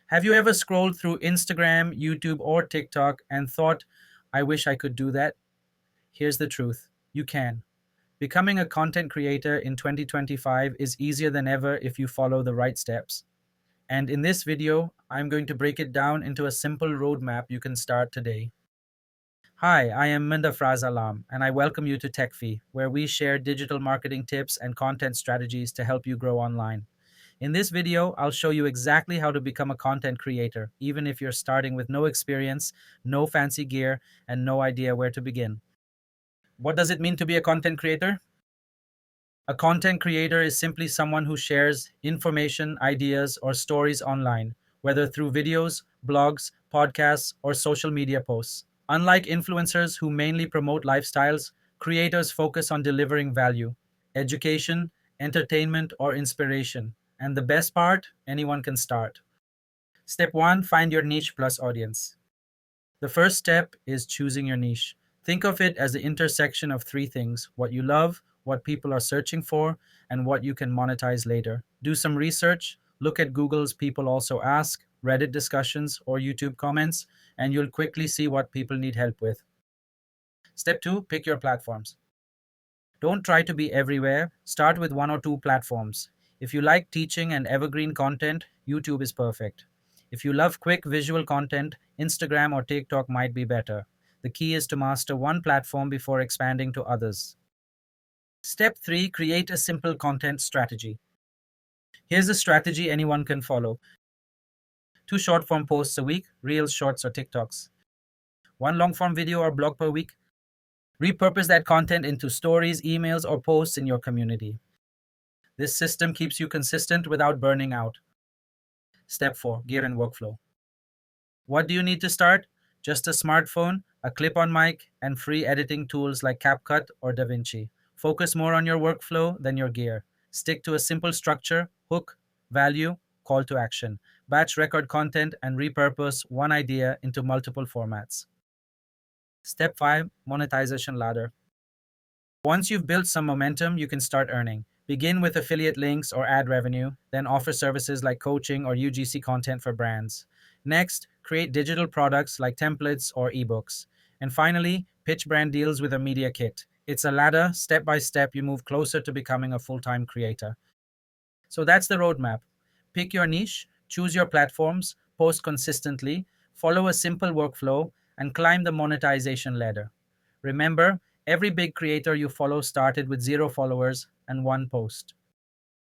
Have you ever scrolled through Instagram, YouTube, or TikTok and thought, I wish I could do that? Here's the truth: you can. Becoming a content creator in 2025 is easier than ever if you follow the right steps. And in this video, I'm going to break it down into a simple roadmap you can start today. Hi, I am Md Afraz Alam, and I welcome you to Techfee, where we share digital marketing tips and content strategies to help you grow online. In this video, I'll show you exactly how to become a content creator, even if you're starting with no experience, no fancy gear, and no idea where to begin. What does it mean to be a content creator? A content creator is simply someone who shares information, ideas, or stories online, whether through videos, blogs, podcasts, or social media posts. Unlike influencers who mainly promote lifestyles, creators focus on delivering value, education, entertainment, or inspiration. And the best part, anyone can start. Step 1: find your niche plus audience. The first step is choosing your niche. Think of it as the intersection of three things: what you love, what people are searching for, and what you can monetize later. Do some research, look at Google's People Also Ask, Reddit discussions, or YouTube comments, and you'll quickly see what people need help with. Step 2: pick your platforms. Don't try to be everywhere, start with one or two platforms. If you like teaching and evergreen content, YouTube is perfect. If you love quick visual content, Instagram or TikTok might be better. The key is to master one platform before expanding to others. Step 3: create a simple content strategy. Here's a strategy anyone can follow: 2 short form posts a week, Reels, Shorts, or TikToks, 1 long form video or blog per week. Repurpose that content into stories, emails, or posts in your community. This system keeps you consistent without burning out. Step 4: gear and workflow. What do you need to start? Just a smartphone, a clip-on mic, and free editing tools like CapCut or DaVinci. Focus more on your workflow than your gear. Stick to a simple structure: hook, value, call to action. Batch record content and repurpose one idea into multiple formats. Step 5: monetization ladder. Once you've built some momentum, you can start earning. Begin with affiliate links or ad revenue, then offer services like coaching or UGC content for brands. Next, create digital products like templates or ebooks. And finally, pitch brand deals with a media kit. It's a ladder. Step by step, you move closer to becoming a full-time creator. So that's the roadmap. Pick your niche, choose your platforms, post consistently, follow a simple workflow, and climb the monetization ladder. Remember, every big creator you follow started with 0 followers and 1 post.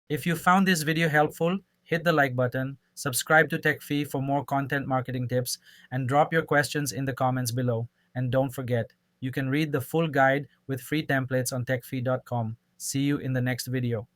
If you found this video helpful, hit the like button, subscribe to Techfee for more content marketing tips, and drop your questions in the comments below. And don't forget, you can read the full guide with free templates on techfee.com. See you in the next video.